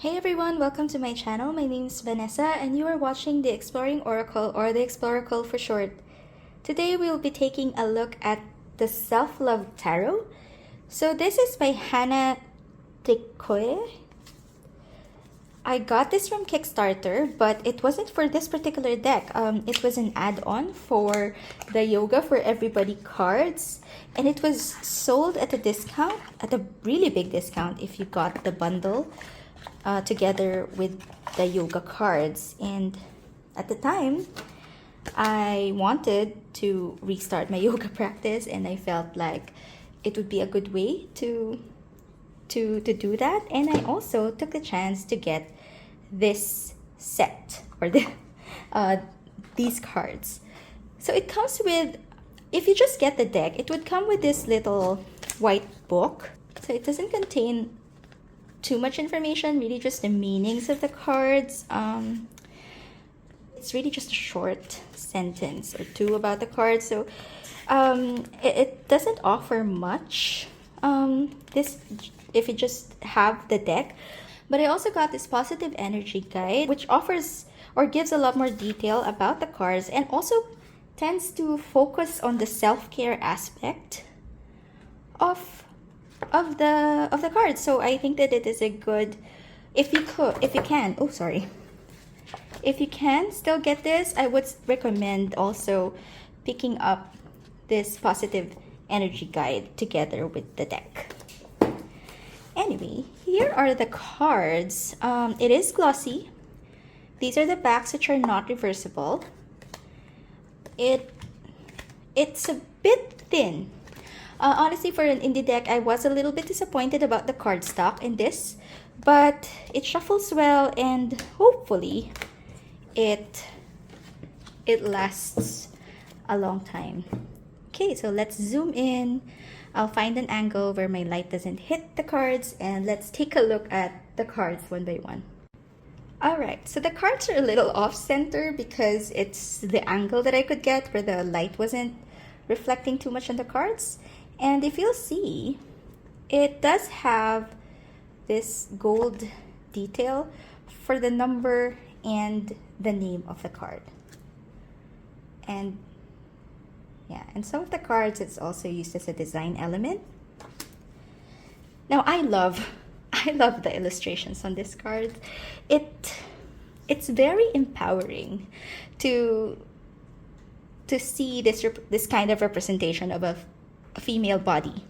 Hey everyone, welcome to my channel. My name is Vanessa and you are watching the Exploring Oracle, or the Exploracle for short. Today we will be taking a look at the Self-Love Tarot. So this is by Hannah Tekoe. I got this from Kickstarter, but it wasn't for this particular deck. It was an add-on for the Yoga for Everybody cards, and it was sold at a discount, at a really big discount if you got the bundle together with the yoga cards. And at the time, I wanted to restart my yoga practice, and I felt like it would be a good way to do that. And I also took the chance to get this set, or these cards. So it comes with, if you just get the deck, it would come with this little white book. So it doesn't contain too much information, really just the meanings of the cards. It's really just a short sentence or two about the cards, so it doesn't offer much, this if you just have the deck. But I also got this positive energy guide, which offers or gives a lot more detail about the cards, and also tends to focus on the self-care aspect of the cards. So I think that it is a good, if you can still get this, I would recommend also picking up this positive energy guide together with the deck. Anyway, here are the cards. It is glossy. These are the backs, which are not reversible. It's a bit thin. Honestly, for an indie deck, I was a little bit disappointed about the cardstock in this, but it shuffles well, and hopefully it lasts a long time. Okay, so let's zoom in. I'll find an angle where my light doesn't hit the cards, and let's take a look at the cards one by one. Alright, so the cards are a little off-center because it's the angle that I could get where the light wasn't reflecting too much on the cards. And if you'll see, it does have this gold detail for the number and the name of the card. And yeah, and some of the cards, it's also used as a design element. Now I love the illustrations on this card. It's very empowering to see this kind of representation of a female body,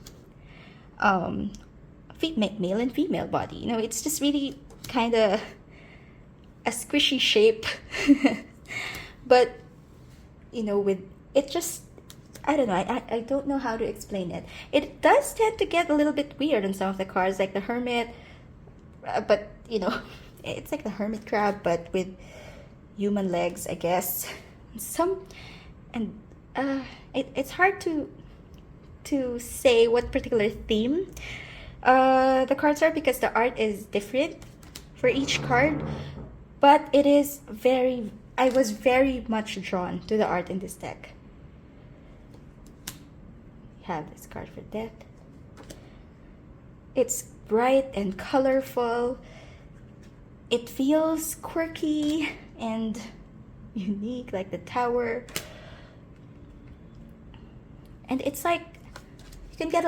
male and female body. You know, it's just really kind of a squishy shape, but you know, with it just, I don't know, I don't know how to explain it. It does tend to get a little bit weird on some of the cards, like the Hermit, but you know, it's like the hermit crab but with human legs, I guess. It's hard to say what particular theme the cards are, because the art is different for each card, but it is I was very much drawn to the art in this deck. We have this card for Death. It's bright and colorful. It feels quirky and unique, like the Tower. And it's like you can get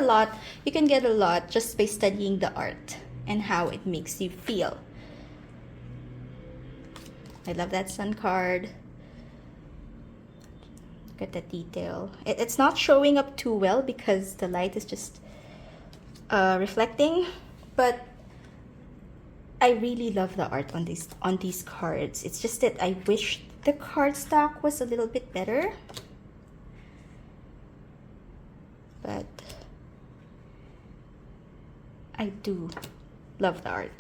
a lot just by studying the art and how it makes you feel. I love that Sun card. Look at the detail. It's not showing up too well because the light is just reflecting, but I really love the art on these cards. It's just that I wish the cardstock was a little bit better, but I do love the art.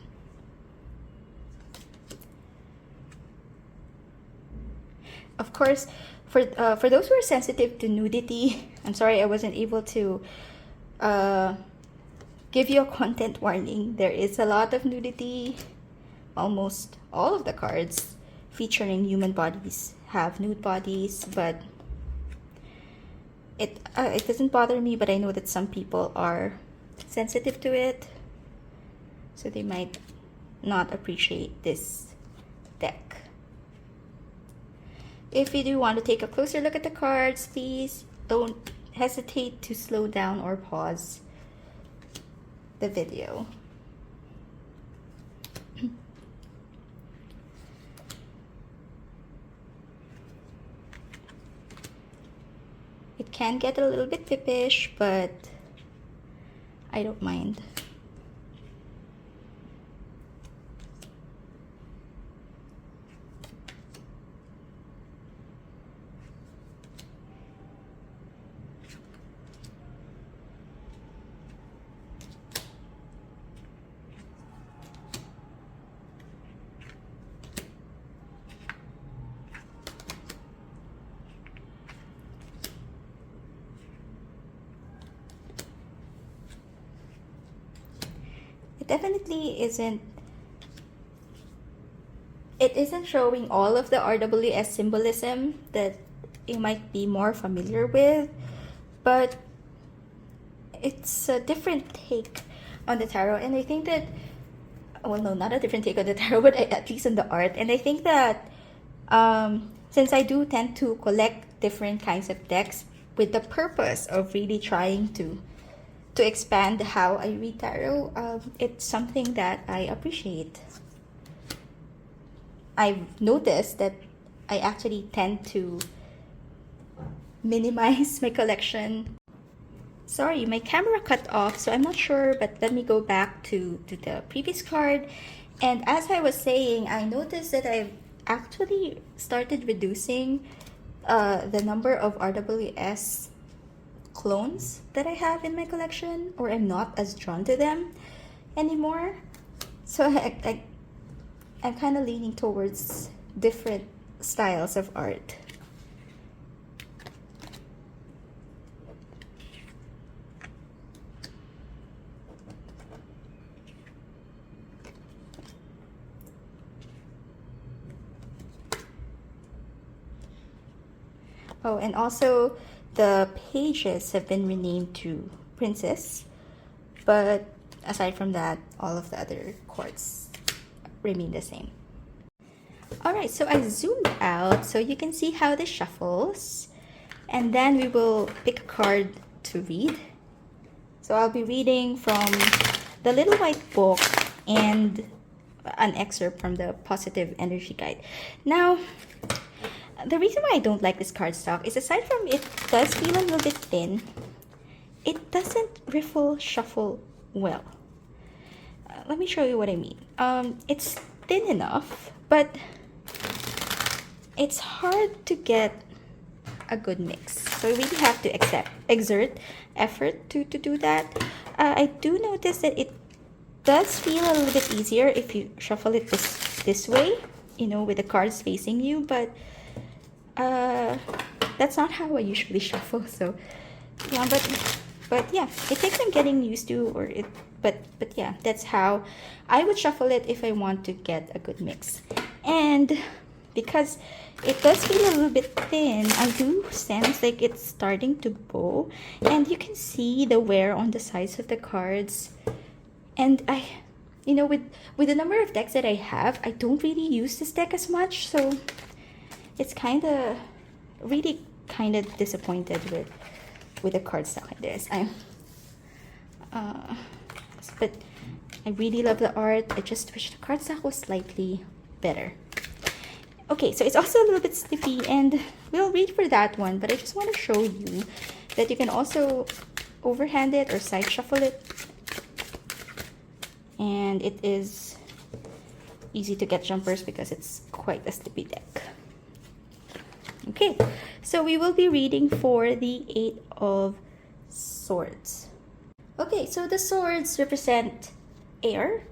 Of course, for those who are sensitive to nudity, I'm sorry I wasn't able to give you a content warning. There is a lot of nudity. Almost all of the cards featuring human bodies have nude bodies, but it doesn't bother me. But I know that some people are sensitive to it, so they might not appreciate this deck. If you do want to take a closer look at the cards, please don't hesitate to slow down or pause the video. It can get a little bit pippish, but I don't mind. Definitely isn't, it isn't showing all of the RWS symbolism that you might be more familiar with, but it's a different take on the tarot. And I think that, well, no, not a different take on the tarot, but at least on the art. And I think that since I do tend to collect different kinds of decks with the purpose of really trying to expand how I read tarot, it's something that I appreciate. I've noticed that I actually tend to minimize my collection. Sorry, my camera cut off, so I'm not sure, but let me go back to the previous card. And as I was saying, I noticed that I've actually started reducing the number of RWS clones that I have in my collection, or I'm not as drawn to them anymore. So I'm kind of leaning towards different styles of art. Oh, and also the pages have been renamed to Princess, but aside from that, all of the other cards remain the same. Alright, so I zoomed out so you can see how this shuffles, and then we will pick a card to read. So I'll be reading from the Little White Book and an excerpt from the Positive Energy Guide. Now, the reason why I don't like this cardstock is, aside from it does feel a little bit thin, it doesn't riffle shuffle well. Let me show you what I mean. It's thin enough, but it's hard to get a good mix. So you really have to exert effort to do that. I do notice that it does feel a little bit easier if you shuffle it this way, you know, with the cards facing you, but that's not how I usually shuffle. So yeah, but yeah, it takes some getting used to, but yeah, that's how I would shuffle it if I want to get a good mix. And because it does feel a little bit thin, I do sense like it's starting to bow, and you can see the wear on the sides of the cards. And you know, with the number of decks that I have, I don't really use this deck as much, so it's really kind of disappointed with a cardstock like this. But I really love the art. I just wish the cardstock was slightly better. Okay, so it's also a little bit stiffy, and we'll read for that one, but I just want to show you that you can also overhand it or side shuffle it, and it is easy to get jumpers because it's quite a stiffy deck. Okay, so we will be reading for the Eight of Swords. Okay, so the swords represent air,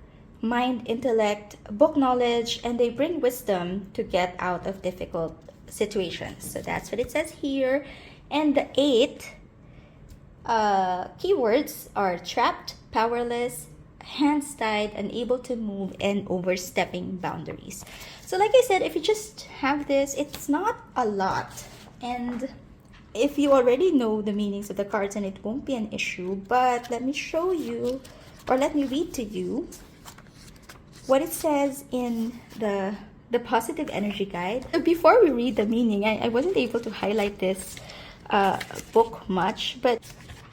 mind, intellect, book knowledge, and they bring wisdom to get out of difficult situations. So that's what it says here. And the 8 keywords are trapped, powerless, hands tied, unable to move, and overstepping boundaries. So like I said, if you just have this, it's not a lot. And if you already know the meanings of the cards, and it won't be an issue, but let me show you, or let me read to you what it says in the positive energy guide. Before we read the meaning, I wasn't able to highlight this book much, but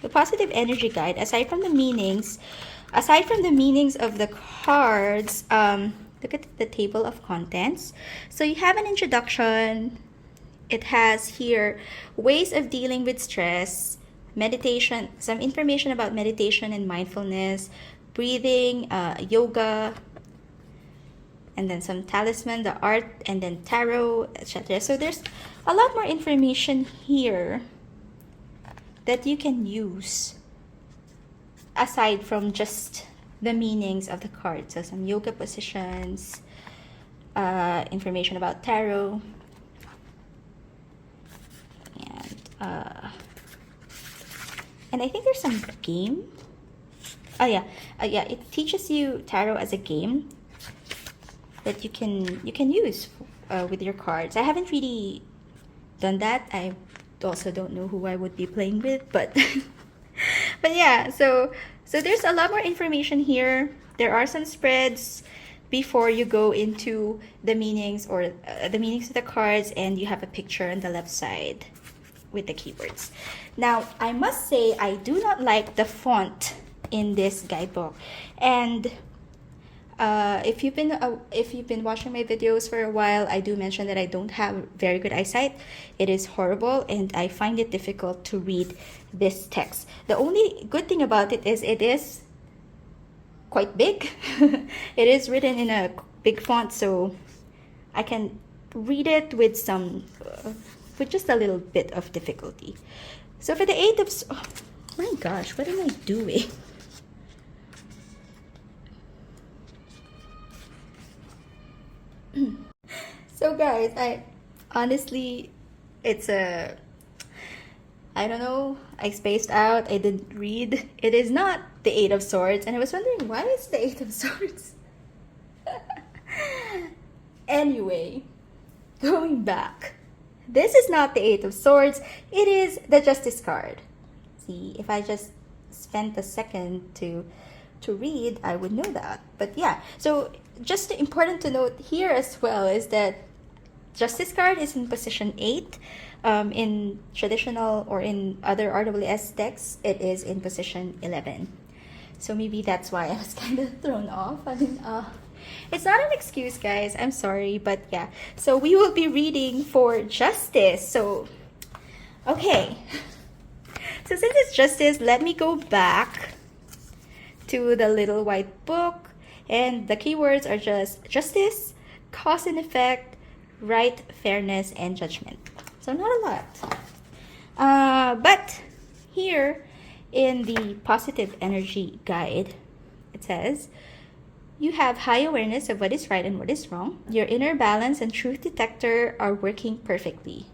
the positive energy guide, aside from the meanings of the cards, look at the table of contents. So you have an introduction. It has here ways of dealing with stress, meditation, some information about meditation and mindfulness, breathing, yoga, and then some talisman, the art, and then tarot, etc. So there's a lot more information here that you can use aside from just the meanings of the cards. So some yoga positions, information about tarot, and I think there's some game. Oh yeah, it teaches you tarot as a game that you can use with your cards. I haven't really done that. I also don't know who I would be playing with, but but yeah, so there's a lot more information here. There are some spreads before you go into the meanings or the meanings of the cards, and you have a picture on the left side with the keywords. Now, I must say I do not like the font in this guidebook, and if you've been watching my videos for a while, I do mention that I don't have very good eyesight. It is horrible, and I find it difficult to read this text. The only good thing about it is it is quite big. It is written in a big font, so I can read it with with just a little bit of difficulty. So for the Eight of oh my gosh, what am I doing? So guys, I honestly, I don't know, I spaced out, I didn't read. It is not the Eight of Swords, and I was wondering, why is the Eight of Swords? Anyway, going back, this is not the Eight of Swords, it is the Justice card. See, if I just spent a second to read, I would know that. But yeah, so just important to note here as well is that Justice card is in position 8. In traditional or in other RWS decks, it is in position 11. So maybe that's why I was kind of thrown off. I mean, it's not an excuse, guys. I'm sorry, but yeah. So we will be reading for Justice. So, okay. So since it's Justice, let me go back to the little white book, and the keywords are just justice, cause and effect, right, fairness, and judgment. So not a lot. But here in the positive energy guide, it says, you have high awareness of what is right and what is wrong. Your inner balance and truth detector are working perfectly.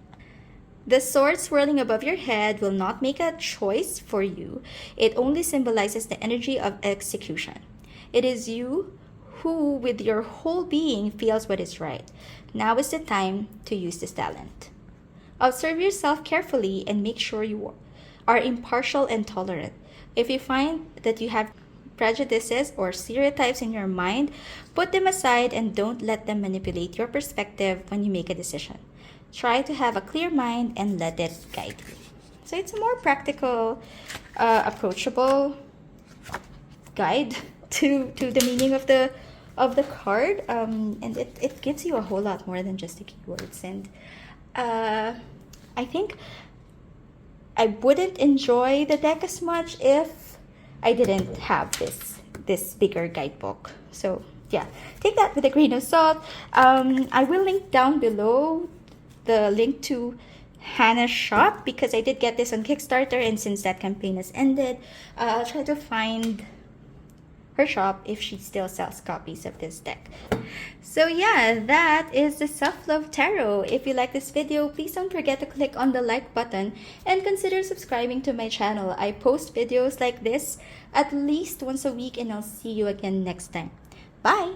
The sword swirling above your head will not make a choice for you. It only symbolizes the energy of execution. It is you who, with your whole being, feels what is right. Now is the time to use this talent. Observe yourself carefully and make sure you are impartial and tolerant. If you find that you have prejudices or stereotypes in your mind, put them aside and don't let them manipulate your perspective when you make a decision. Try to have a clear mind and let it guide you. So it's a more practical, approachable guide to the meaning of the card, and it gives you a whole lot more than just the keywords. And I think I wouldn't enjoy the deck as much if I didn't have this bigger guidebook. So yeah, take that with a grain of salt. I will link down below the link to Hannah's shop, because I did get this on Kickstarter, and since that campaign has ended, I'll try to find her shop if she still sells copies of this deck. So yeah, that is the Self-Love Tarot. If you like this video, please don't forget to click on the like button and consider subscribing to my channel. I post videos like this at least once a week, and I'll see you again next time. Bye!